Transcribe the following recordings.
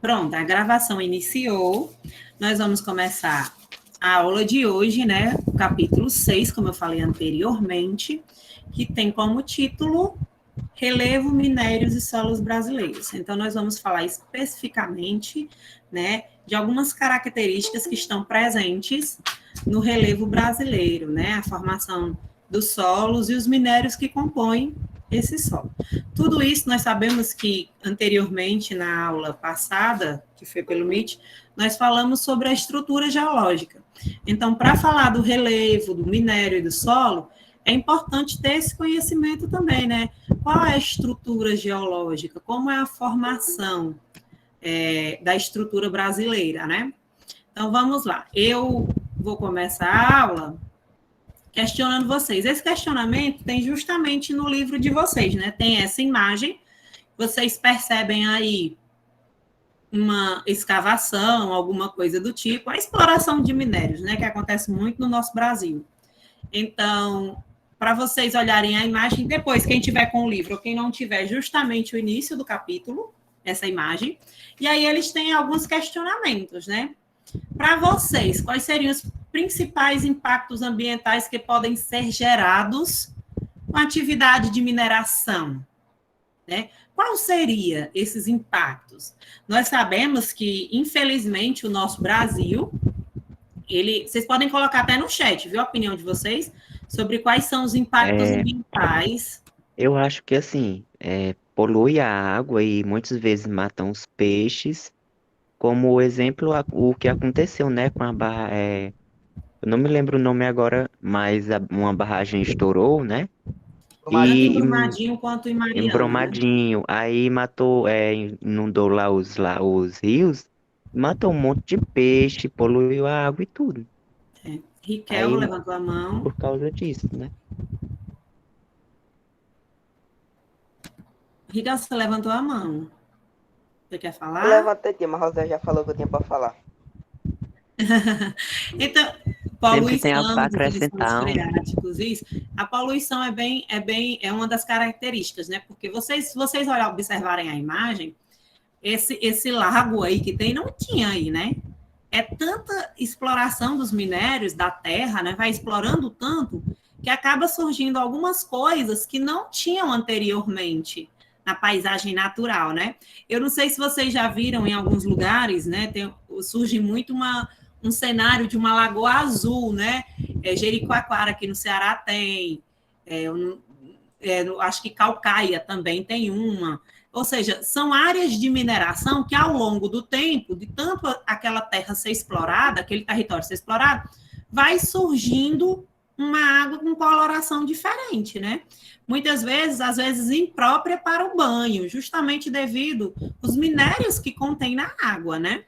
Pronto, a gravação iniciou. Nós vamos começar a aula de hoje, né? O capítulo 6, como eu falei anteriormente, que tem como título Relevo, Minérios e Solos Brasileiros. Então, nós vamos falar especificamente, né, de algumas características que estão presentes no relevo brasileiro, né? A formação dos solos e os minérios que compõem esse solo. Tudo isso nós sabemos que anteriormente na aula passada, que foi pelo MIT, nós falamos sobre a estrutura geológica. Então, para falar do relevo, do minério e do solo, é importante ter esse conhecimento também, né? Qual é a estrutura geológica? Como é a formação da estrutura brasileira, né? Então, vamos lá. Eu vou começar a aula questionando vocês. Esse questionamento tem justamente no livro de vocês, né? Tem essa imagem, vocês percebem aí uma escavação, alguma coisa do tipo, a exploração de minérios, né? Que acontece muito no nosso Brasil. Então, para vocês olharem a imagem, depois, quem tiver com o livro, ou quem não tiver, justamente o início do capítulo, essa imagem, e aí eles têm alguns questionamentos, né? Para vocês, quais seriam os principais impactos ambientais que podem ser gerados com a atividade de mineração, né? Qual seria esses impactos? Nós sabemos que, infelizmente, o nosso Brasil, vocês podem colocar até no chat, viu, a opinião de vocês, sobre quais são os impactos ambientais. Eu acho que, assim, polui a água e muitas vezes matam os peixes, como o exemplo, o que aconteceu, né, com a barra, eu não me lembro o nome agora, mas uma barragem estourou, né, Tanto em e Brumadinho quanto em em Mariana, né? Brumadinho, aí matou, inundou lá os rios, matou um monte de peixe, poluiu a água e tudo. Riquelme Aí, levantou a mão. por causa disso, né? Riquelme, você levantou a mão. Você quer Eu falar? levantei aqui, mas a Rosé já falou que eu tinha para falar. Então, Sempre tem algo para poluição, deslizamentos acrescentar. freáticos, isso. A poluição é uma das características, né? Porque se vocês observarem a imagem, esse lago aí que tem, não tinha aí, né? É tanta exploração dos minérios da terra, né? Vai explorando tanto que acaba surgindo algumas coisas que não tinham anteriormente na paisagem natural, né? Eu não sei se vocês já viram em alguns lugares, né? Surge muito um cenário de uma lagoa azul, né? Jericoacoara aqui no Ceará tem, acho que Caucaia também tem uma. Ou seja, são áreas de mineração que, ao longo do tempo, de tanto aquela terra ser explorada, aquele território ser explorado, vai surgindo uma água com coloração diferente, né? Muitas vezes, às vezes, imprópria para o banho, justamente devido aos minérios que contém na água, né?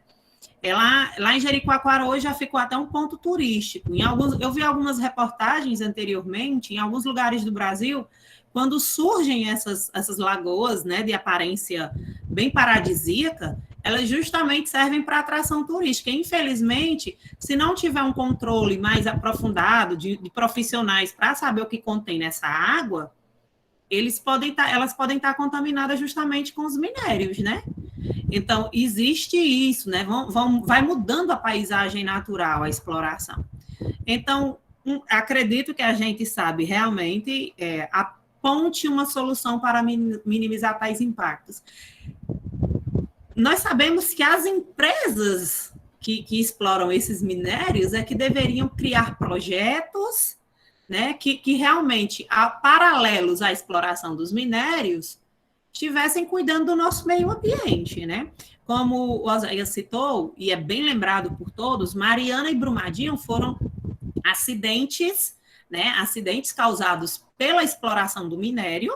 Lá em Jericoacoara hoje já ficou até um ponto turístico. Eu vi algumas reportagens anteriormente, em alguns lugares do Brasil, quando surgem essas lagoas, né, de aparência bem paradisíaca, elas justamente servem para atração turística. Infelizmente, se não tiver um controle mais aprofundado de profissionais para saber o que contém nessa água, elas podem estar contaminadas justamente com os minérios, né? Então, existe isso, né? Vai mudando a paisagem natural, a exploração. Então, acredito que a gente sabe realmente aponte uma solução para minimizar tais impactos. Nós sabemos que as empresas que exploram esses minérios é que deveriam criar projetos, né, que realmente, paralelos à exploração dos minérios, estivessem cuidando do nosso meio ambiente, né? Como o Oséias citou, e é bem lembrado por todos, Mariana e Brumadinho foram acidentes, né? Acidentes causados pela exploração do minério,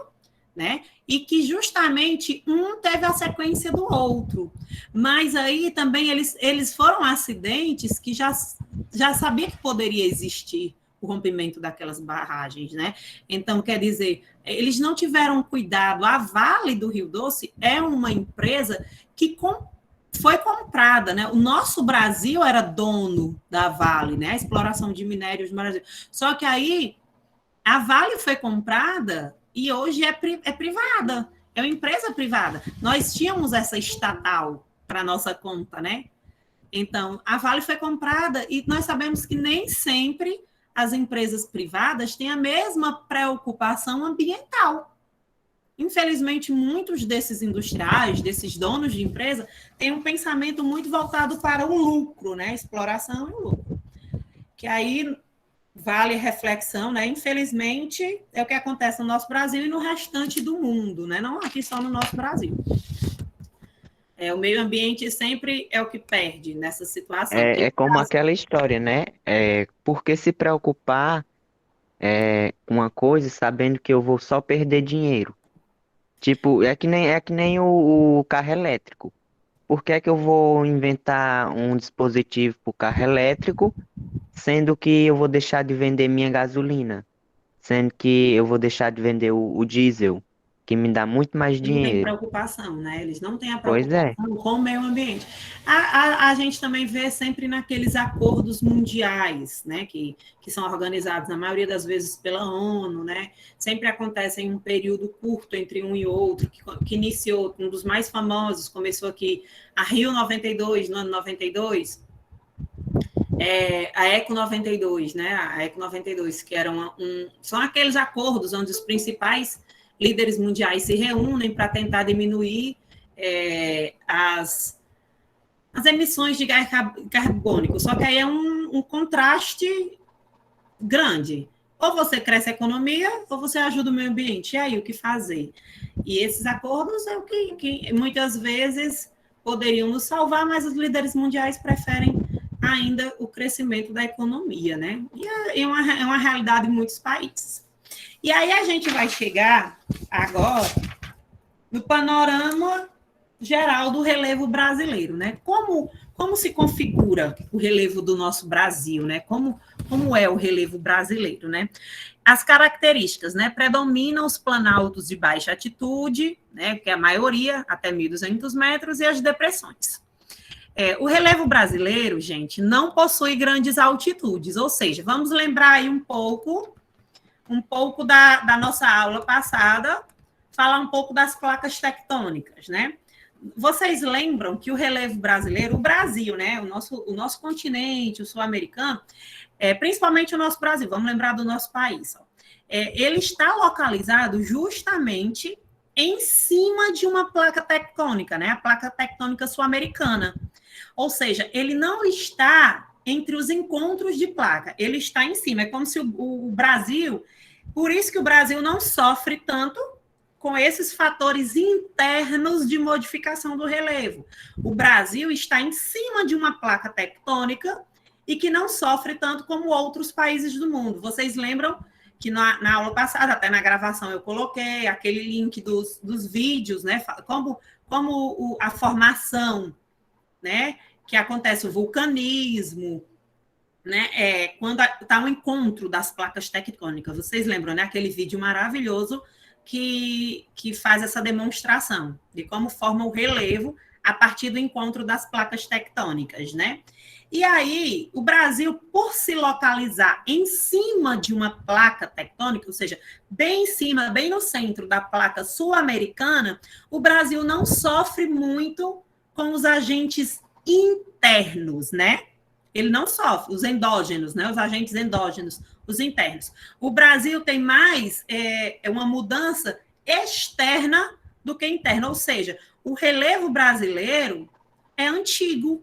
né? E que justamente um teve a sequência do outro. Mas aí também eles foram acidentes que já sabia que poderia existir o rompimento daquelas barragens, né? Então, quer dizer, eles não tiveram cuidado. A Vale do Rio Doce é uma empresa que foi comprada, né? O nosso Brasil era dono da Vale, né? A exploração de minérios no Brasil. Só que aí a Vale foi comprada e hoje é privada, é uma empresa privada. Nós tínhamos essa estatal, para a nossa conta, né? Então, a Vale foi comprada e nós sabemos que nem sempre as empresas privadas têm a mesma preocupação ambiental. Infelizmente, muitos desses industriais, desses donos de empresa, têm um pensamento muito voltado para o lucro, né? Exploração e o lucro. Que aí vale reflexão, né? Infelizmente, é o que acontece no nosso Brasil e no restante do mundo, né? Não aqui só no nosso Brasil. O meio ambiente sempre é o que perde nessa situação. É como aquela história, né? Por que se preocupar com uma coisa sabendo que eu vou só perder dinheiro? Tipo, é que nem o carro elétrico. Por que é que eu vou inventar um dispositivo para o carro elétrico, sendo que eu vou deixar de vender minha gasolina? Sendo que eu vou deixar de vender o diesel, que me dá muito mais Não tem dinheiro. preocupação, né? Eles não têm a Pois é. preocupação com o meio ambiente. A gente também vê sempre naqueles acordos mundiais, né? Que são organizados, na maioria das vezes, pela ONU, né? Sempre acontece em um período curto entre um e outro, que iniciou, um dos mais famosos, começou aqui, a Rio 92, no ano 92, a Eco 92, né? A Eco 92, que são aqueles acordos onde os principais líderes mundiais se reúnem para tentar diminuir as emissões de gás carbônico. Só que aí é um contraste grande. Ou você cresce a economia, ou você ajuda o meio ambiente. E aí, o que fazer? E esses acordos é o que muitas vezes poderiam nos salvar, mas os líderes mundiais preferem ainda o crescimento da economia, né? E é uma realidade em muitos países. E aí a gente vai chegar agora no panorama geral do relevo brasileiro, né? Como se configura o relevo do nosso Brasil, né? Como é o relevo brasileiro, né? As características, né? Predominam os planaltos de baixa altitude, né? Que é a maioria, até 1.200 metros, e as depressões. O relevo brasileiro, gente, não possui grandes altitudes, ou seja, vamos lembrar aí um pouco da nossa aula passada, falar um pouco das placas tectônicas, né? Vocês lembram que o relevo brasileiro, o Brasil, né? O nosso continente, o sul-americano, principalmente o nosso Brasil, vamos lembrar do nosso país, ele está localizado justamente em cima de uma placa tectônica, né? A placa tectônica sul-americana. Ou seja, ele não está entre os encontros de placa, ele está em cima. É como se o Brasil... Por isso que o Brasil não sofre tanto com esses fatores internos de modificação do relevo. O Brasil está em cima de uma placa tectônica e que não sofre tanto como outros países do mundo. Vocês lembram que na aula passada, até na gravação, eu coloquei aquele link dos vídeos, né? Como a formação, né? Que acontece o vulcanismo, né? Quando está um encontro das placas tectônicas. Vocês lembram, né? Aquele vídeo maravilhoso que faz essa demonstração de como forma o relevo a partir do encontro das placas tectônicas, né? E aí, o Brasil, por se localizar em cima de uma placa tectônica, ou seja, bem em cima, bem no centro da placa sul-americana, o Brasil não sofre muito com os agentes internos, né? Ele não sofre, os endógenos, né? Os agentes endógenos, os internos. O Brasil tem mais uma mudança externa do que interna, ou seja, o relevo brasileiro é antigo.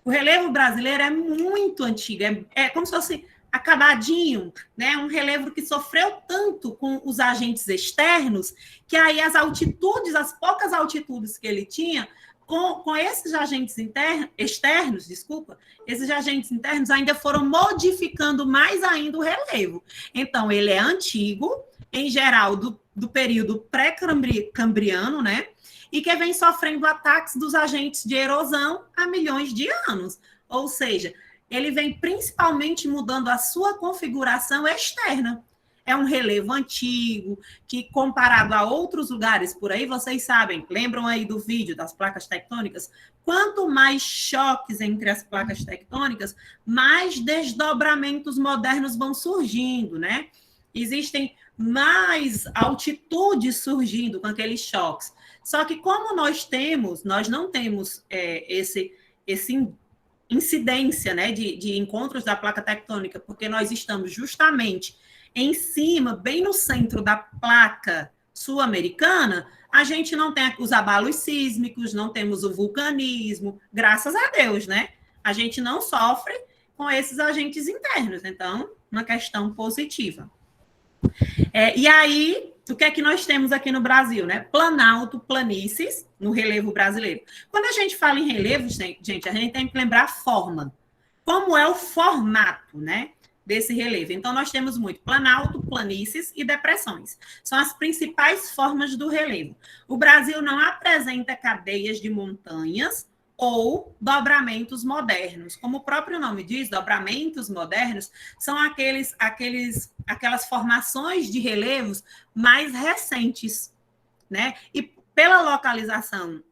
O relevo brasileiro é muito antigo, é como se fosse acabadinho, né? Um relevo que sofreu tanto com os agentes externos, que aí as poucas altitudes que ele tinha, com esses agentes externos, esses agentes internos ainda foram modificando mais ainda o relevo. Então, ele é antigo, em geral, do período pré-cambriano, né? E que vem sofrendo ataques dos agentes de erosão há milhões de anos. Ou seja, ele vem principalmente mudando a sua configuração externa. É um relevo antigo, que comparado a outros lugares por aí, vocês sabem, lembram aí do vídeo das placas tectônicas? Quanto mais choques entre as placas tectônicas, mais desdobramentos modernos vão surgindo, né? Existem mais altitude surgindo com aqueles choques. Só que como nós não temos esse incidência, né, de encontros da placa tectônica, porque nós estamos justamente em cima, bem no centro da placa sul-americana, a gente não tem os abalos sísmicos, não temos o vulcanismo, graças a Deus, né? A gente não sofre com esses agentes internos, então, uma questão positiva. E aí, o que é que nós temos aqui no Brasil, né? Planalto, planícies, no relevo brasileiro. Quando a gente fala em relevo, gente, a gente tem que lembrar a forma. Como é o formato, né, desse relevo? Então, nós temos muito planalto, planícies e depressões. São as principais formas do relevo. O Brasil não apresenta cadeias de montanhas ou dobramentos modernos. Como o próprio nome diz, dobramentos modernos são aquelas formações de relevos mais recentes, né? E pela localização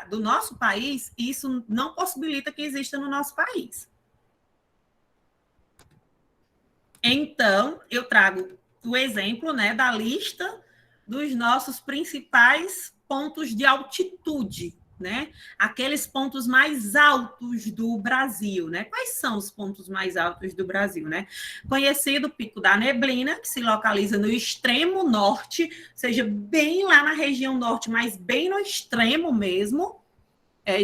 do nosso país, isso não possibilita que exista no nosso país. Então, eu trago o exemplo, né, da lista dos nossos principais pontos de altitude, né? Aqueles pontos mais altos do Brasil, né? Quais são os pontos mais altos do Brasil, né? Conhecido Pico da Neblina, que se localiza no extremo norte, ou seja, bem lá na região norte, mas bem no extremo mesmo,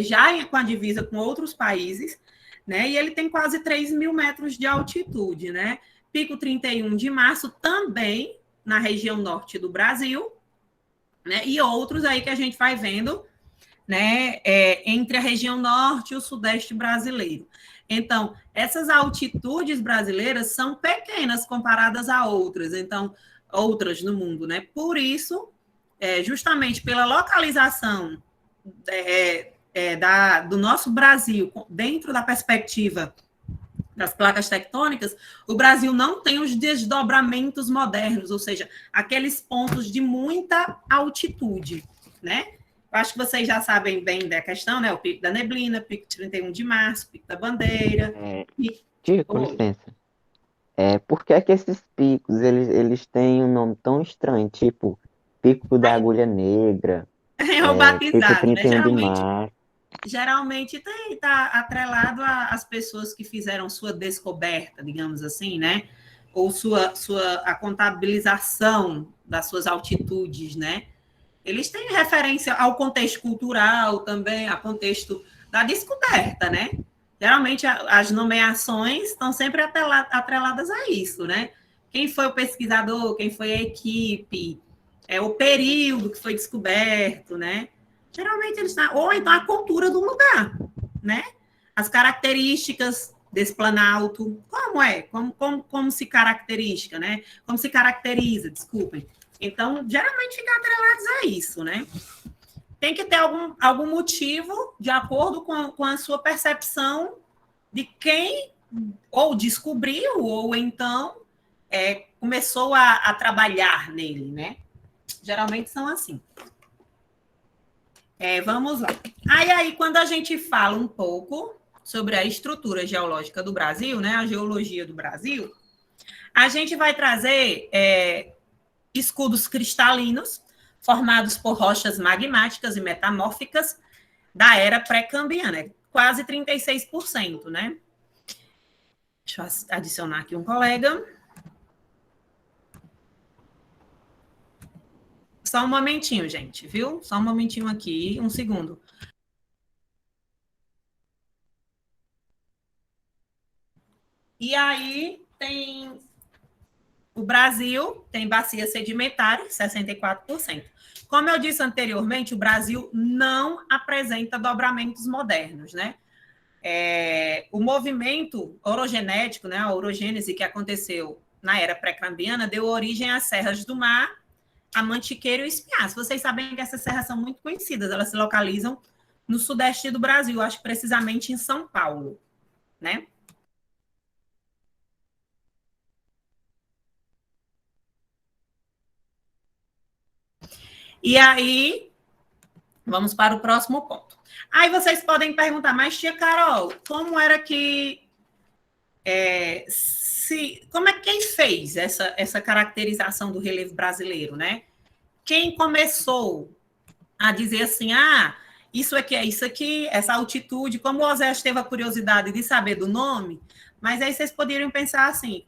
já com a divisa com outros países, né? E ele tem quase 3.000 metros de altitude, né? Pico 31 de Março, também na região norte do Brasil, né? E outros aí que a gente vai vendo, né, entre a região norte e o sudeste brasileiro. Então, essas altitudes brasileiras são pequenas comparadas a outras, então, outras no mundo, né? Por isso, justamente pela localização do nosso Brasil, dentro da perspectiva das placas tectônicas, o Brasil não tem os desdobramentos modernos, ou seja, aqueles pontos de muita altitude, né? Acho que vocês já sabem bem da questão, né? O Pico da Neblina, Pico 31 de Março, Pico da Bandeira. Tia, com licença. Por que é que esses picos, eles têm um nome tão estranho, tipo Pico da Agulha Negra, É o Pico batizado, né? 31 de Março. Geralmente está atrelado às pessoas que fizeram sua descoberta, digamos assim, né? Ou a contabilização das suas altitudes, né? Eles têm referência ao contexto cultural também, ao contexto da descoberta, né? Geralmente as nomeações estão sempre atreladas a isso, né? Quem foi o pesquisador, quem foi a equipe, o período que foi descoberto, né? Geralmente eles estão, ou então a cultura do lugar, né? As características desse planalto, como se caracteriza, né? Como se caracteriza, desculpem. Então, geralmente fica atrelados a isso, né? Tem que ter algum motivo de acordo com a sua percepção de quem ou descobriu, ou então começou a trabalhar nele, né? Geralmente são assim. Vamos lá. Aí, quando a gente fala um pouco sobre a estrutura geológica do Brasil, né? A geologia do Brasil, a gente vai trazer escudos cristalinos formados por rochas magmáticas e metamórficas da era pré-cambriana, quase 36%, né? Deixa eu adicionar aqui um colega. Só um momentinho, gente, viu? Só um momentinho aqui, um segundo. E aí tem o Brasil, tem bacia sedimentar, 64%. Como eu disse anteriormente, o Brasil não apresenta dobramentos modernos, né? O movimento orogenético, né, a orogênese que aconteceu na era pré-cambriana, deu origem às serras do mar, a Mantiqueira e o Espinhaço. Vocês sabem que essas serras são muito conhecidas, elas se localizam no sudeste do Brasil, acho que precisamente em São Paulo, né? E aí, vamos para o próximo ponto. Aí vocês podem perguntar, mas tia Carol, como era que como é que quem fez essa caracterização do relevo brasileiro, né? Quem começou a dizer assim, isso aqui é isso aqui, essa altitude, como o Oséias teve a curiosidade de saber do nome, mas aí vocês poderiam pensar assim,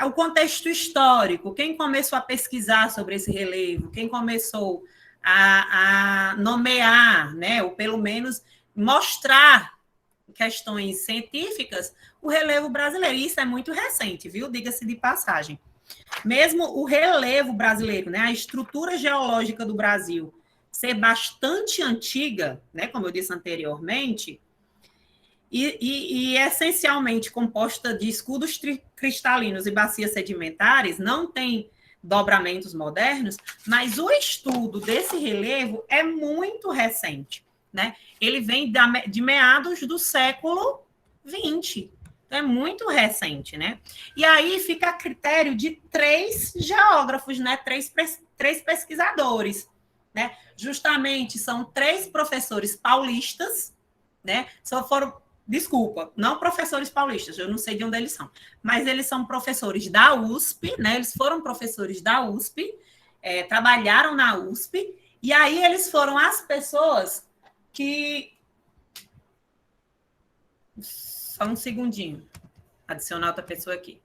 o contexto histórico, quem começou a pesquisar sobre esse relevo, quem começou a nomear, né, ou pelo menos mostrar questões científicas, o relevo brasileiro. Isso é muito recente, viu? Diga-se de passagem. Mesmo o relevo brasileiro, né, a estrutura geológica do Brasil ser bastante antiga, né, como eu disse anteriormente, e essencialmente composta de escudos cristalinos e bacias sedimentares, não tem dobramentos modernos, mas o estudo desse relevo é muito recente, né? Ele vem de meados do século XX, então é muito recente, né? E aí fica a critério de 3 geógrafos, né? Três pesquisadores, né? Justamente são 3 professores paulistas, né? Só foram, desculpa, não professores paulistas, eu não sei de onde eles são, mas eles são professores da USP, né? Eles foram professores da USP, trabalharam na USP, e aí eles foram as pessoas que... Só um segundinho, adicionar outra pessoa aqui.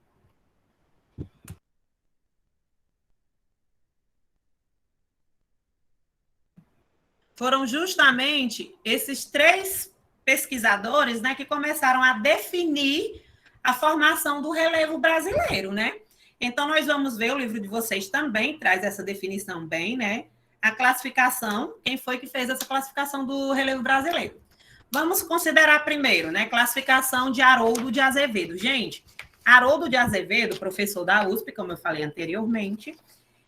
Foram justamente esses 3 pesquisadores, né, que começaram a definir a formação do relevo brasileiro, né? Então, nós vamos ver, o livro de vocês também traz essa definição bem, né? A classificação, quem foi que fez essa classificação do relevo brasileiro? Vamos considerar primeiro, né? Classificação de Haroldo de Azevedo. Gente, Haroldo de Azevedo, professor da USP, como eu falei anteriormente,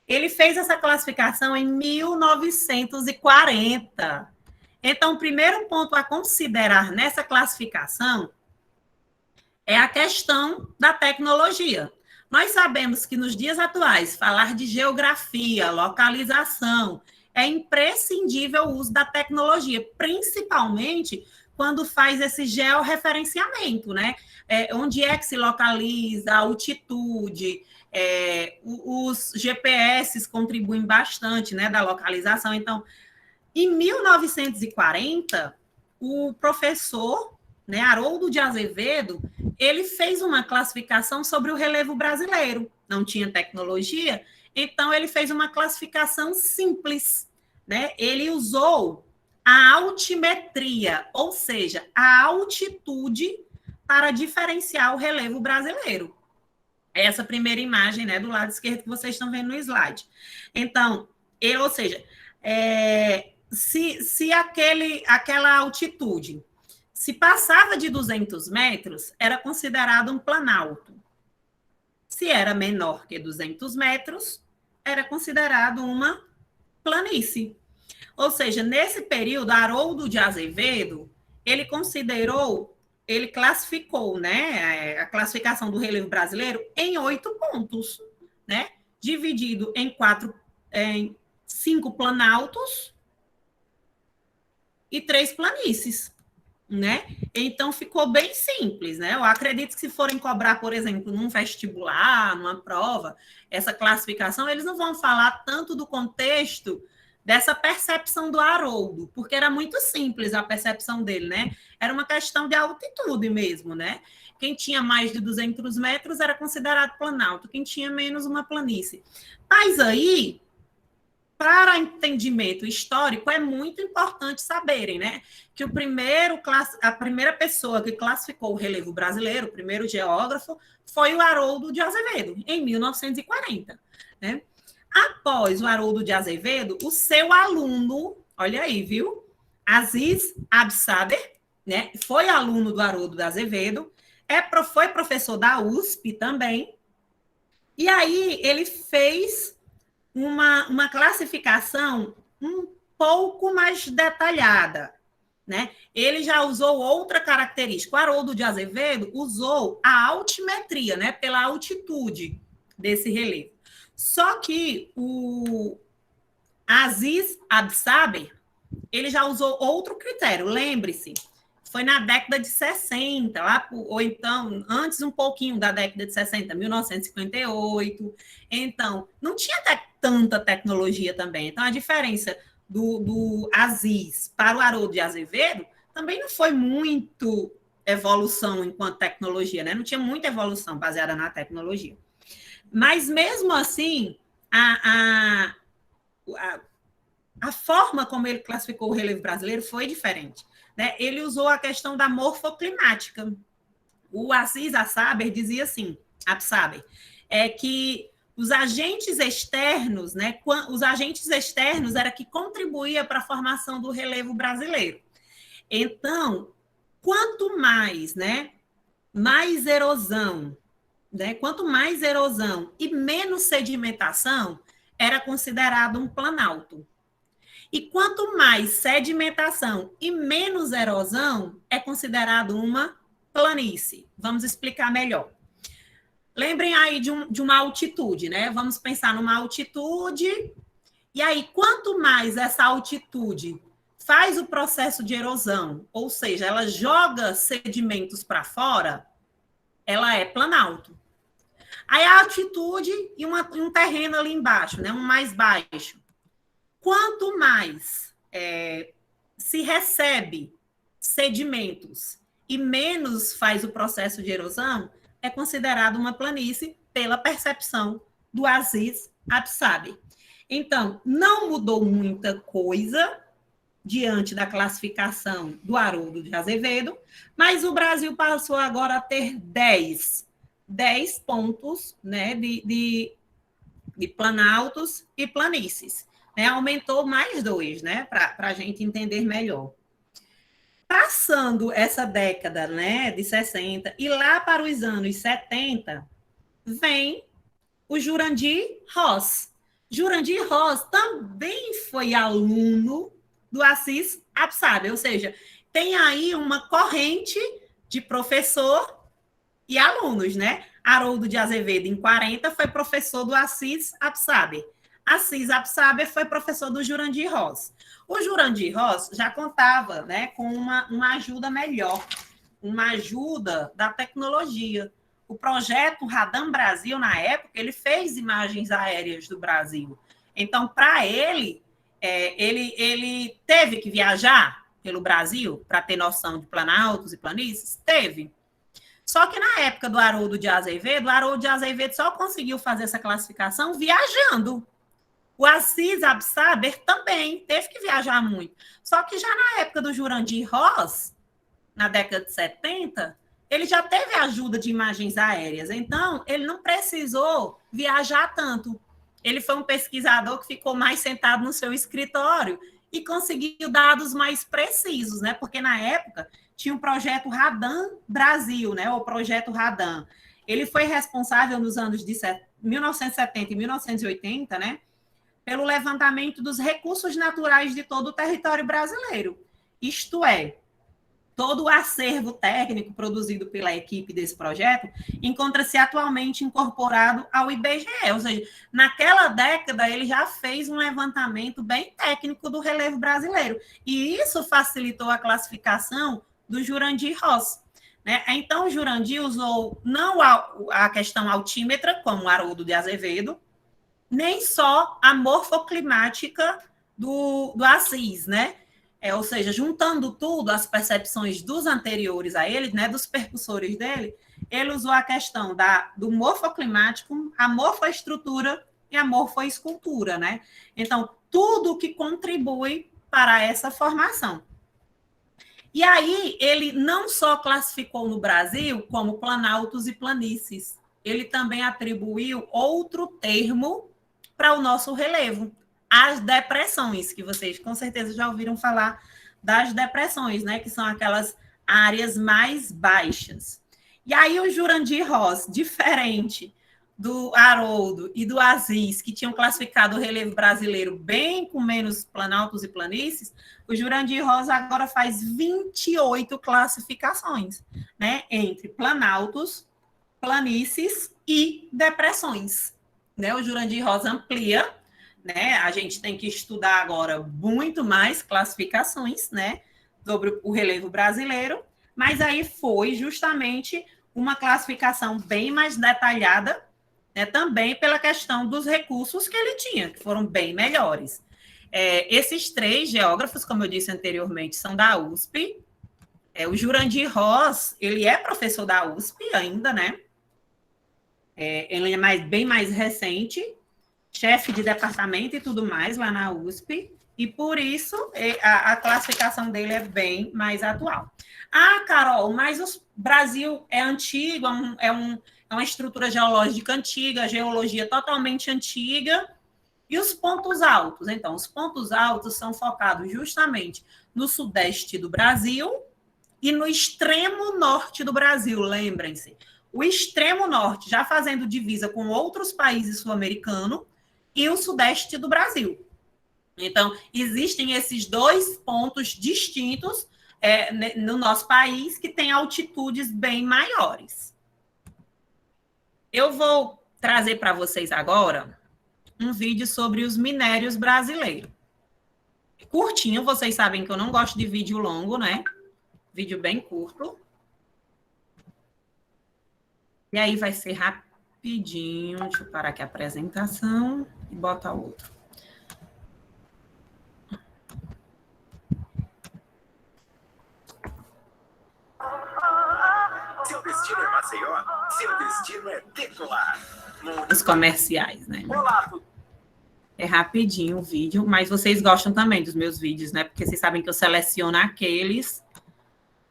ele fez essa classificação em 1940. Então, o primeiro ponto a considerar nessa classificação é a questão da tecnologia. Nós sabemos que nos dias atuais, falar de geografia, localização, é imprescindível o uso da tecnologia, principalmente quando faz esse georreferenciamento, né? Onde é que se localiza, a altitude, os GPS contribuem bastante, né, da localização. Então, em 1940, o professor, né, Haroldo de Azevedo, ele fez uma classificação sobre o relevo brasileiro. Não tinha tecnologia, então ele fez uma classificação simples, né? Ele usou a altimetria, ou seja, a altitude para diferenciar o relevo brasileiro. Essa primeira imagem, né, do lado esquerdo que vocês estão vendo no slide. Então, ou seja, se aquela altitude se passava de 200 metros, era considerado um planalto. Se era menor que 200 metros, era considerado uma planície. Ou seja, nesse período, Haroldo de Azevedo, ele classificou, né, a classificação do relevo brasileiro em 8 pontos, né, dividido em 5 planaltos e 3 planícies, né? Então ficou bem simples, né? Eu acredito que se forem cobrar, por exemplo, num vestibular, numa prova, essa classificação, eles não vão falar tanto do contexto dessa percepção do Haroldo, porque era muito simples a percepção dele, né? Era uma questão de altitude mesmo, né? Quem tinha mais de 200 metros era considerado planalto, quem tinha menos, uma planície. Mas aí, para entendimento histórico, é muito importante saberem, né, que a primeira pessoa que classificou o relevo brasileiro, o primeiro geógrafo, foi o Haroldo de Azevedo, em 1940, né? Após o Haroldo de Azevedo, o seu aluno, olha aí, viu? Aziz Absaber, né, foi aluno do Haroldo de Azevedo, foi professor da USP também, e aí ele fez uma classificação um pouco mais detalhada, né? Ele já usou outra característica. O Haroldo de Azevedo usou a altimetria, né? Pela altitude desse relevo. Só que o Aziz Absaber, ele já usou outro critério. Lembre-se, foi na década de 60, ou então antes um pouquinho da década de 60, 1958. Então, não tinha tanta tecnologia também. Então, a diferença do Aziz para o Haroldo de Azevedo também não foi muito evolução enquanto tecnologia, né? Não tinha muita evolução baseada na tecnologia. Mas, mesmo assim, a forma como ele classificou o relevo brasileiro foi diferente, né? Ele usou a questão da morfoclimática. O Aziz Absaber dizia assim, Absaber, que os agentes externos, né? Os agentes externos era que contribuía para a formação do relevo brasileiro. Então, quanto mais, né? Mais erosão, né? Quanto mais erosão e menos sedimentação, era considerado um planalto. E quanto mais sedimentação e menos erosão, é considerado uma planície. Vamos explicar melhor. Lembrem aí de uma altitude, né? Vamos pensar numa altitude. E aí, quanto mais essa altitude faz o processo de erosão, ou seja, ela joga sedimentos para fora, ela é planalto. Aí a altitude e um terreno ali embaixo, né? Um mais baixo. Quanto mais se recebe sedimentos e menos faz o processo de erosão, é considerado uma planície pela percepção do Aziz Absaber. Então, não mudou muita coisa diante da classificação do Haroldo de Azevedo, mas o Brasil passou agora a ter 10 pontos, né, de planaltos e planícies. Né? Aumentou mais 2, né, para a gente entender melhor. Passando essa década, né, de 60 e lá para os anos 70, vem o Jurandir Ross. Jurandir Ross também foi aluno do Aziz Absaber, ou seja, tem aí uma corrente de professor e alunos, né? Haroldo de Azevedo, em 40, foi professor do Aziz Absaber. Aziz Absaber foi professor do Jurandir Ross. O Jurandir Ross já contava, né, com uma ajuda melhor, uma ajuda da tecnologia. O projeto Radam Brasil, na época, ele fez imagens aéreas do Brasil. Então, para ele teve que viajar pelo Brasil para ter noção de planaltos e planícies? Teve. Só que na época do Haroldo de Azevedo, o Haroldo de Azevedo só conseguiu fazer essa classificação viajando. O Aziz Absaber também teve que viajar muito. Só que já na época do Jurandir Ross, na década de 70, ele já teve ajuda de imagens aéreas. Então, ele não precisou viajar tanto. Ele foi um pesquisador que ficou mais sentado no seu escritório e conseguiu dados mais precisos, né? Porque na época tinha o projeto Radam Brasil, né? O projeto Radam. Ele foi responsável nos anos de 1970 e 1980, né? Pelo levantamento dos recursos naturais de todo o território brasileiro. Isto é, todo o acervo técnico produzido pela equipe desse projeto encontra-se atualmente incorporado ao IBGE, ou seja, naquela década ele já fez um levantamento bem técnico do relevo brasileiro, e isso facilitou a classificação do Jurandir Ross. Né? Então, o Jurandir usou não a questão altímetra, como o Haroldo de Azevedo, nem só a morfoclimática do Aziz, né? Ou seja, juntando tudo, as percepções dos anteriores a ele, né, dos percussores dele, ele usou a questão do morfoclimático, a morfoestrutura e a morfoescultura, né? Então, tudo que contribui para essa formação. E aí, ele não só classificou no Brasil como planaltos e planícies, ele também atribuiu outro termo para o nosso relevo, as depressões, que vocês com certeza já ouviram falar das depressões, né? Que são aquelas áreas mais baixas. E aí o Jurandir Ross, diferente do Haroldo e do Aziz, que tinham classificado o relevo brasileiro bem com menos planaltos e planícies, o Jurandir Ross agora faz 28 classificações, né? Entre planaltos, planícies e depressões. Né? O Jurandir Ross amplia, né? A gente tem que estudar agora muito mais classificações, né? sobre o relevo brasileiro, mas aí foi justamente uma classificação bem mais detalhada, né, também pela questão dos recursos que ele tinha, que foram bem melhores. Esses 3 geógrafos, como eu disse anteriormente, são da USP. O Jurandir Ross, ele é professor da USP ainda, né? Ele é bem mais recente, chefe de departamento e tudo mais lá na USP, e por isso a classificação dele é bem mais atual. Ah, Carol, mas o Brasil é antigo, é uma estrutura geológica antiga, geologia totalmente antiga, e os pontos altos? Então, os pontos altos são focados justamente no sudeste do Brasil e no extremo norte do Brasil, lembrem-se. O extremo norte, já fazendo divisa com outros países sul-americanos, e o sudeste do Brasil. Então, existem esses 2 pontos distintos no nosso país que têm altitudes bem maiores. Eu vou trazer para vocês agora um vídeo sobre os minérios brasileiros. Curtinho, vocês sabem que eu não gosto de vídeo longo, né? Vídeo bem curto. E aí vai ser rapidinho. Deixa eu parar aqui a apresentação e botar outro. Seu destino é Maceió, seu destino é Decolar. Os comerciais, né? Olá, É rapidinho o vídeo, mas vocês gostam também dos meus vídeos, né? Porque vocês sabem que eu seleciono aqueles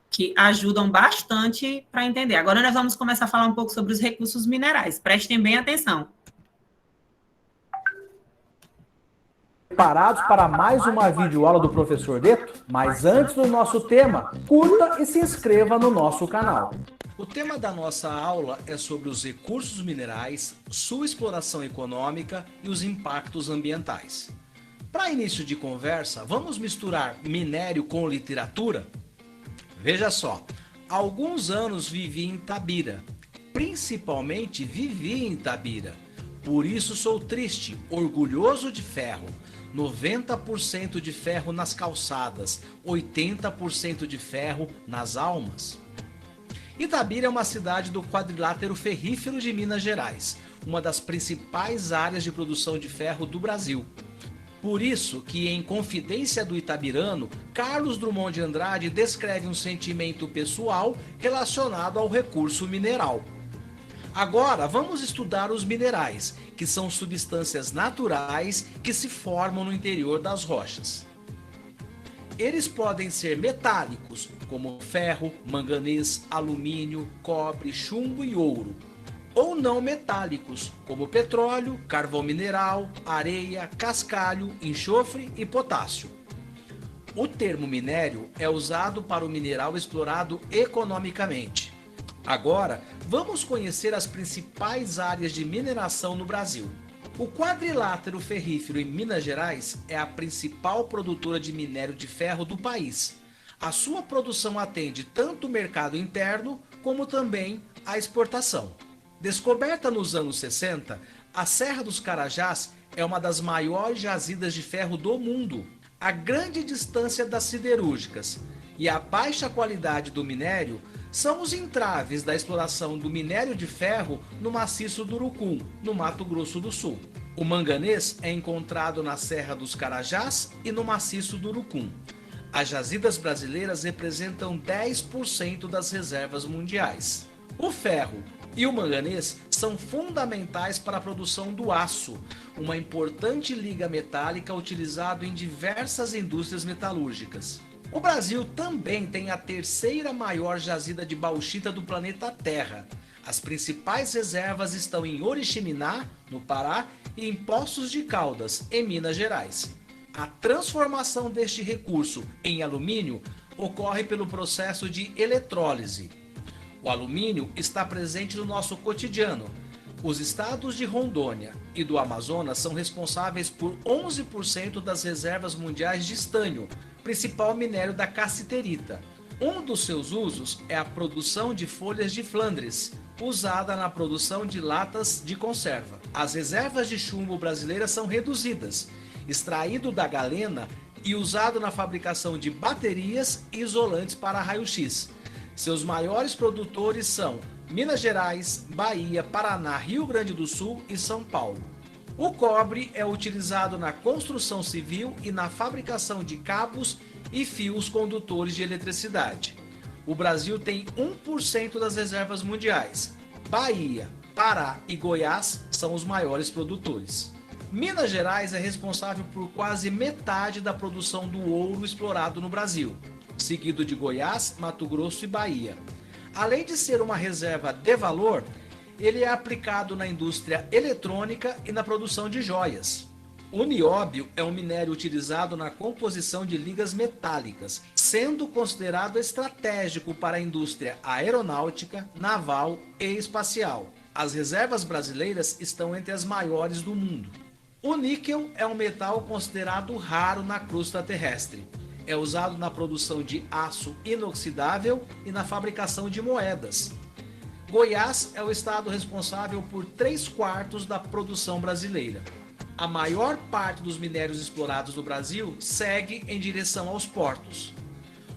que ajudam bastante para entender. Agora nós vamos começar a falar um pouco sobre os recursos minerais. Prestem bem atenção. Preparados para mais uma videoaula do Professor Deto? Mas antes do nosso tema, curta e se inscreva no nosso canal. O tema da nossa aula é sobre os recursos minerais, sua exploração econômica e os impactos ambientais. Para início de conversa, vamos misturar minério com literatura? Veja só, há alguns anos vivi em Itabira, principalmente vivi em Itabira. Por isso sou triste, orgulhoso de ferro. 90% de ferro nas calçadas, 80% de ferro nas almas. Itabira é uma cidade do quadrilátero ferrífero de Minas Gerais, uma das principais áreas de produção de ferro do Brasil. Por isso que em Confidência do Itabirano, Carlos Drummond de Andrade descreve um sentimento pessoal relacionado ao recurso mineral. Agora vamos estudar os minerais, que são substâncias naturais que se formam no interior das rochas. Eles podem ser metálicos, como ferro, manganês, alumínio, cobre, chumbo e ouro, ou não metálicos, como petróleo, carvão mineral, areia, cascalho, enxofre e potássio. O termo minério é usado para o mineral explorado economicamente. Agora, vamos conhecer as principais áreas de mineração no Brasil. O quadrilátero ferrífero em Minas Gerais é a principal produtora de minério de ferro do país. A sua produção atende tanto o mercado interno como também a exportação. Descoberta nos anos 60, a Serra dos Carajás é uma das maiores jazidas de ferro do mundo. A grande distância das siderúrgicas e a baixa qualidade do minério são os entraves da exploração do minério de ferro no maciço do Urucum, no Mato Grosso do Sul. O manganês é encontrado na Serra dos Carajás e no maciço do Urucum. As jazidas brasileiras representam 10% das reservas mundiais. O ferro e o manganês são fundamentais para a produção do aço, uma importante liga metálica utilizado em diversas indústrias metalúrgicas. O Brasil também tem a terceira maior jazida de bauxita do planeta Terra. As principais reservas estão em Oriximiná, no Pará, e em Poços de Caldas, em Minas Gerais. A transformação deste recurso em alumínio ocorre pelo processo de eletrólise. O alumínio está presente no nosso cotidiano. Os estados de Rondônia e do Amazonas são responsáveis por 11% das reservas mundiais de estânio, principal minério da cassiterita. Um dos seus usos é a produção de folhas de Flandres, usada na produção de latas de conserva. As reservas de chumbo brasileiras são reduzidas. Extraído da galena e usado na fabricação de baterias e isolantes para raio-x. Seus maiores produtores são Minas Gerais, Bahia, Paraná, Rio Grande do Sul e São Paulo. O cobre é utilizado na construção civil e na fabricação de cabos e fios condutores de eletricidade. O Brasil tem 1% das reservas mundiais. Bahia, Pará e Goiás são os maiores produtores. Minas Gerais é responsável por quase metade da produção do ouro explorado no Brasil, seguido de Goiás, Mato Grosso e Bahia. Além de ser uma reserva de valor, ele é aplicado na indústria eletrônica e na produção de joias. O nióbio é um minério utilizado na composição de ligas metálicas, sendo considerado estratégico para a indústria aeronáutica, naval e espacial. As reservas brasileiras estão entre as maiores do mundo. O níquel é um metal considerado raro na crosta terrestre. É usado na produção de aço inoxidável e na fabricação de moedas. Goiás é o estado responsável por 3/4 da produção brasileira. A maior parte dos minérios explorados no Brasil segue em direção aos portos.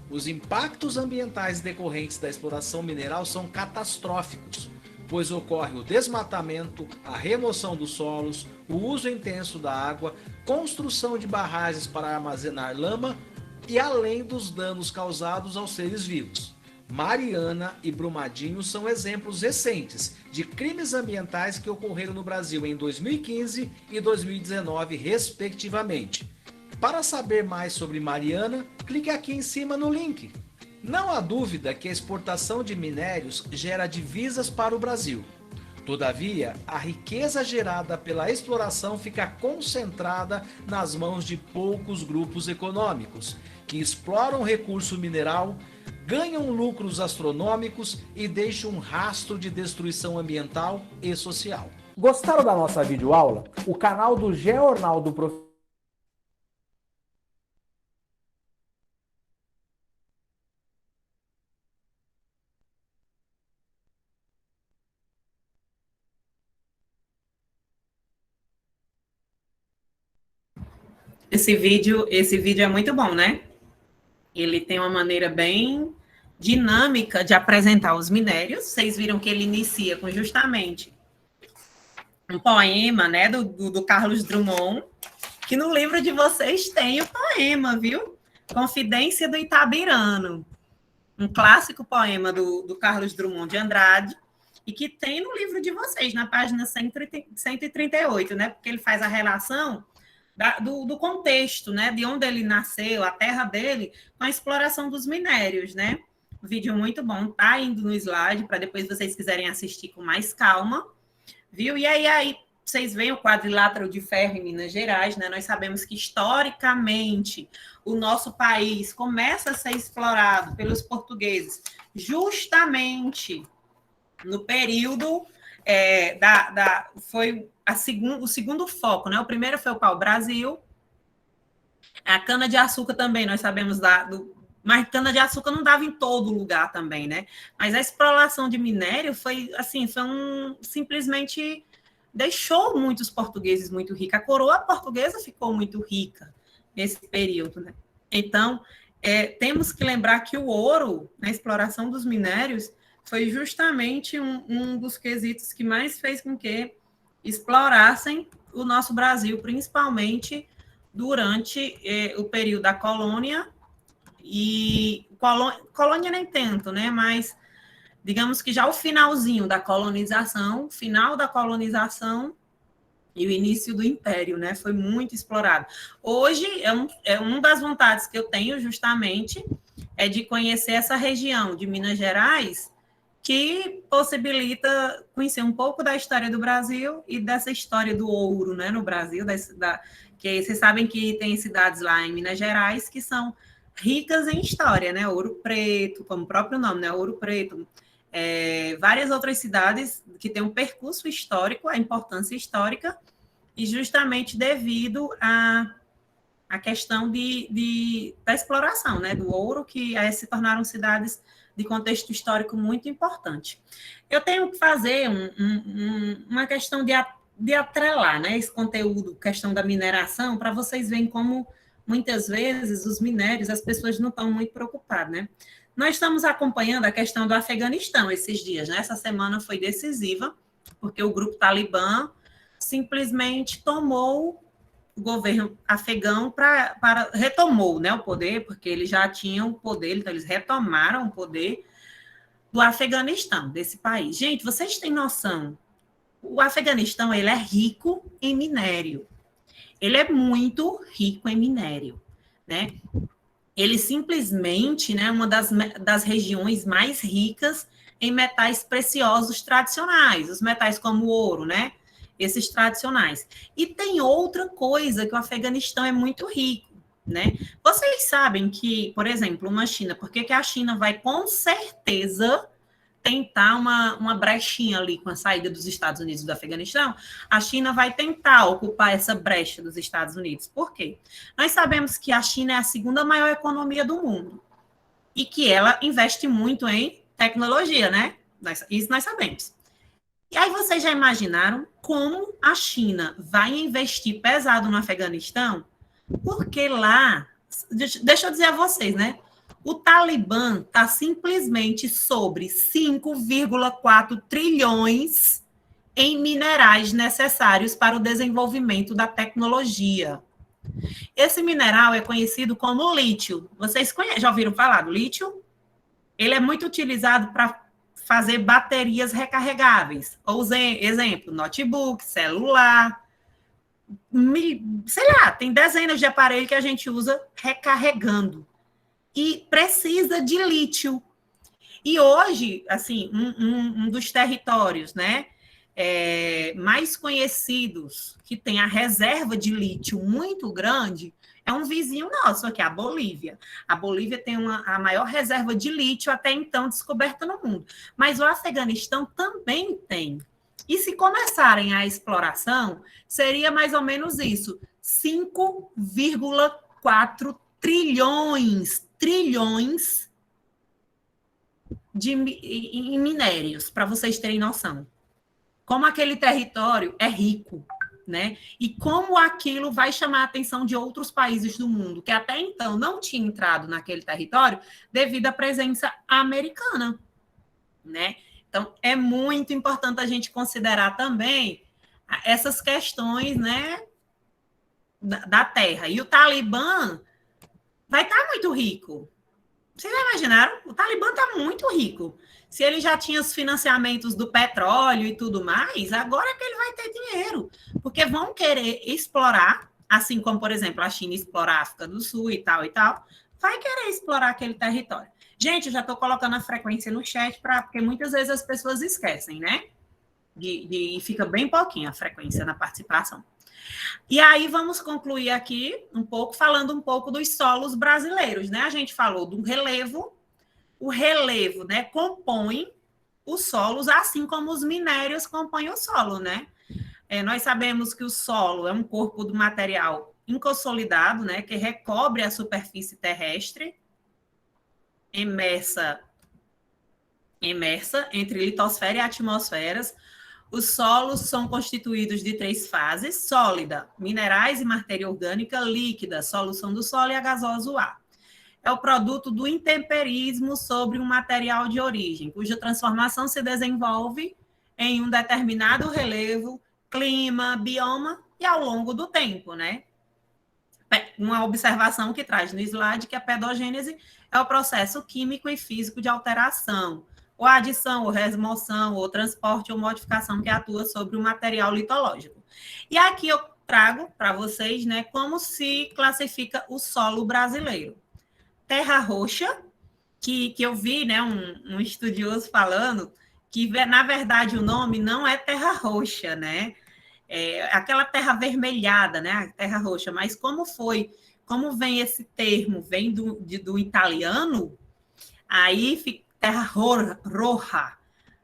Os impactos ambientais decorrentes da exploração mineral são catastróficos, pois ocorre o desmatamento, a remoção dos solos, o uso intenso da água, construção de barragens para armazenar lama e além dos danos causados aos seres vivos. Mariana e Brumadinho são exemplos recentes de crimes ambientais que ocorreram no Brasil em 2015 e 2019, respectivamente. Para saber mais sobre Mariana, clique aqui em cima no link. Não há dúvida que a exportação de minérios gera divisas para o Brasil. Todavia, a riqueza gerada pela exploração fica concentrada nas mãos de poucos grupos econômicos, que exploram o recurso mineral, ganham lucros astronômicos e deixam um rastro de destruição ambiental e social. Gostaram da nossa videoaula? O canal do Jornal do Professor Esse vídeo é muito bom, né? Ele tem uma maneira bem dinâmica de apresentar os minérios. Vocês viram que ele inicia com justamente um poema, né, do Carlos Drummond, que no livro de vocês tem o poema, viu? Confidência do Itabirano, um clássico poema do Carlos Drummond de Andrade, e que tem no livro de vocês, na página 138, né? Porque ele faz a relação do contexto, né? De onde ele nasceu, a terra dele, com a exploração dos minérios, né? Um vídeo muito bom, tá indo no slide, para depois vocês quiserem assistir com mais calma, viu? E aí vocês veem o quadrilátero de ferro em Minas Gerais, né? Nós sabemos que, historicamente, o nosso país começa a ser explorado pelos portugueses justamente no período foi o segundo foco, né? O primeiro foi o pau-brasil. A cana-de-açúcar também, nós sabemos mas cana-de-açúcar não dava em todo lugar também, né? Mas a exploração de minério simplesmente deixou muitos portugueses muito ricos. A coroa portuguesa ficou muito rica nesse período, né? Então, temos que lembrar que o ouro, na exploração dos minérios, foi justamente um dos quesitos que mais fez com que explorassem o nosso Brasil, principalmente durante o período da colônia, e colônia nem tanto, né? Mas digamos que já o finalzinho da colonização, final da colonização e o início do império, né? Foi muito explorado. Hoje, uma das vontades que eu tenho justamente é de conhecer essa região de Minas Gerais, que possibilita conhecer um pouco da história do Brasil e dessa história do ouro, né, no Brasil, que vocês sabem que tem cidades lá em Minas Gerais que são ricas em história, né, Ouro Preto, como o próprio nome, né, Ouro Preto, várias outras cidades que têm um percurso histórico, a importância histórica, e justamente devido à questão da exploração, né, do ouro, que se tornaram cidades de contexto histórico muito importante. Eu tenho que fazer uma questão de atrelar, né, esse conteúdo, questão da mineração, para vocês verem como muitas vezes, os minérios, as pessoas não estão muito preocupadas, né? Nós estamos acompanhando a questão do Afeganistão esses dias, né? Essa semana foi decisiva, porque o grupo Talibã simplesmente tomou o governo afegão retomou, né, o poder, porque eles já tinham o poder, então eles retomaram o poder do Afeganistão, desse país. Gente, vocês têm noção, o Afeganistão, ele é rico em minério. Ele é muito rico em minério, né? Ele simplesmente, né, uma das regiões mais ricas em metais preciosos tradicionais, os metais como o ouro, né? Esses tradicionais. E tem outra coisa que o Afeganistão é muito rico, né? Vocês sabem que, por exemplo, uma China, por que a China vai com certeza tentar uma brechinha ali com a saída dos Estados Unidos do Afeganistão? A China vai tentar ocupar essa brecha dos Estados Unidos. Por quê? Nós sabemos que a China é a segunda maior economia do mundo e que ela investe muito em tecnologia, né? Isso nós sabemos. E aí vocês já imaginaram como a China vai investir pesado no Afeganistão? Porque lá, deixa eu dizer a vocês, né? O Talibã está simplesmente sobre 5,4 trilhões em minerais necessários para o desenvolvimento da tecnologia. Esse mineral é conhecido como lítio. Vocês já ouviram falar do lítio? Ele é muito utilizado para fazer baterias recarregáveis. Ou, exemplo, notebook, celular, sei lá, tem dezenas de aparelhos que a gente usa recarregando. E precisa de lítio. E hoje, assim, um dos territórios, né, mais conhecidos, que tem a reserva de lítio muito grande, é um vizinho nosso, que é a Bolívia. A Bolívia tem a maior reserva de lítio até então descoberta no mundo. Mas o Afeganistão também tem. E se começarem a exploração, seria mais ou menos isso, 5,4 trilhões em minérios, para vocês terem noção. Como aquele território é rico, né? E como aquilo vai chamar a atenção de outros países do mundo, que até então não tinham entrado naquele território devido à presença americana, né? Então, é muito importante a gente considerar também essas questões, né, da terra. E o Talibã vai estar muito rico. Vocês já imaginaram? O Talibã está muito rico. Se ele já tinha os financiamentos do petróleo e tudo mais, agora é que ele vai ter dinheiro. Porque vão querer explorar, assim como, por exemplo, a China explora a África do Sul e tal, vai querer explorar aquele território. Gente, eu já estou colocando a frequência no chat, porque muitas vezes as pessoas esquecem, né? E fica bem pouquinho a frequência na participação. E aí vamos concluir aqui falando um pouco dos solos brasileiros, né? A gente falou do relevo. O relevo, né, compõe os solos, assim como os minérios compõem o solo, né? Nós sabemos que o solo é um corpo do material inconsolidado, né, que recobre a superfície terrestre, imersa entre litosfera e atmosferas. Os solos são constituídos de 3 fases: sólida, minerais e matéria orgânica; líquida, solução do solo; e a gasosa, o ar. É o produto do intemperismo sobre um material de origem, cuja transformação se desenvolve em um determinado relevo, clima, bioma e ao longo do tempo, né? Uma observação que traz no slide que a pedogênese é o processo químico e físico de alteração, ou adição, ou remoção, ou transporte, ou modificação que atua sobre o material litológico. E aqui eu trago para vocês, né, como se classifica o solo brasileiro. Terra roxa, que eu vi, né, um estudioso falando que, na verdade, o nome não é terra roxa, né? É aquela terra avermelhada, né? A terra roxa. Mas como vem esse termo, vem do italiano, aí fica terra roja,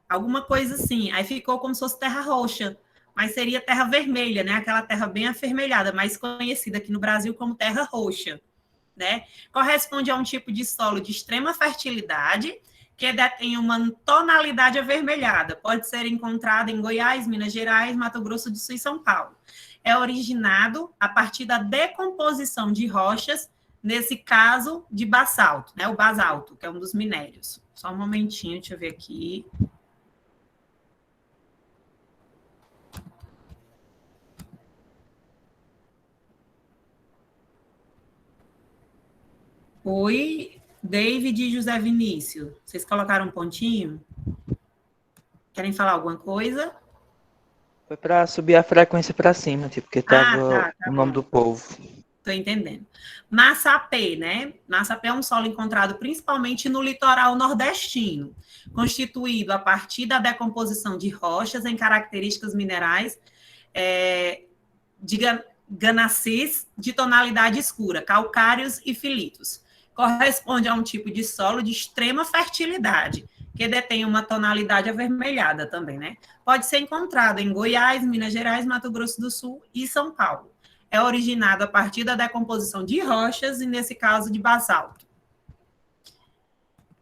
alguma coisa assim. Aí ficou como se fosse terra roxa, mas seria terra vermelha, né? Aquela terra bem avermelhada, mais conhecida aqui no Brasil como terra roxa, né? Corresponde a um tipo de solo de extrema fertilidade que detém uma tonalidade avermelhada. Pode ser encontrada em Goiás, Minas Gerais, Mato Grosso do Sul e São Paulo. é originado a partir da decomposição de rochas, nesse caso de basalto, né? O basalto, que é um dos minérios. Só um momentinho, deixa eu ver aqui. Oi, David e José Vinícius. Vocês colocaram um pontinho? Querem falar alguma coisa? Foi pra subir a frequência pra cima, tipo, porque tava tá o nome bom. do povo. Estou entendendo. Massapê, né? Massapê é um solo encontrado principalmente no litoral nordestino, constituído a partir da decomposição de rochas em características minerais de ganacis de tonalidade escura, calcários e filitos. Corresponde a um tipo de solo de extrema fertilidade, que detém uma tonalidade avermelhada também, né? Pode ser encontrado em Goiás, Minas Gerais, Mato Grosso do Sul e São Paulo. É originado a partir da decomposição de rochas e, nesse caso, de basalto.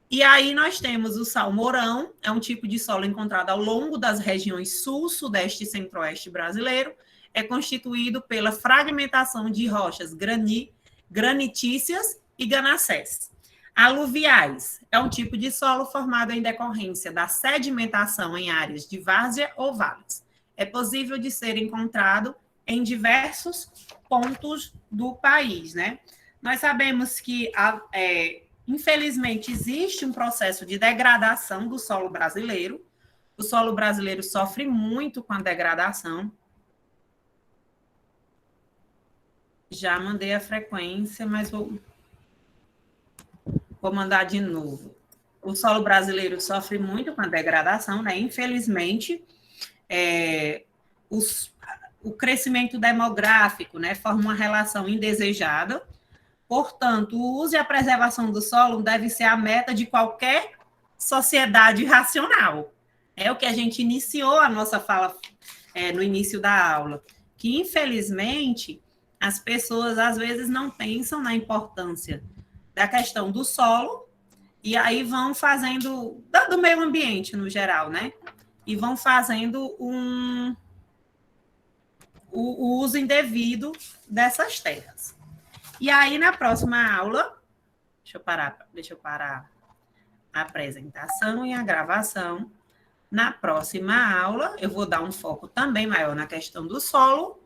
E aí nós temos o salmourão, é um tipo de solo encontrado ao longo das regiões sul, sudeste e centro-oeste brasileiro. É constituído pela fragmentação de rochas granitícias e ganacés. Aluviais é um tipo de solo formado em decorrência da sedimentação em áreas de várzea ou vales. É possível de ser encontrado em diversos pontos do país, né? Nós sabemos que, infelizmente, existe um processo de degradação do solo brasileiro. O solo brasileiro sofre muito com a degradação. Já mandei a frequência, mas vou mandar de novo. O solo brasileiro sofre muito com a degradação, né? Infelizmente, o crescimento demográfico, né, forma uma relação indesejada. Portanto, o uso e a preservação do solo deve ser a meta de qualquer sociedade racional. É o que a gente iniciou a nossa fala no início da aula, que, infelizmente, as pessoas, às vezes, não pensam na importância da questão do solo e aí vão fazendo, do meio ambiente, no geral, né? E vão fazendo o uso indevido dessas terras. E aí, na próxima aula, deixa eu parar a apresentação e a gravação. Na próxima aula, eu vou dar um foco também maior na questão do solo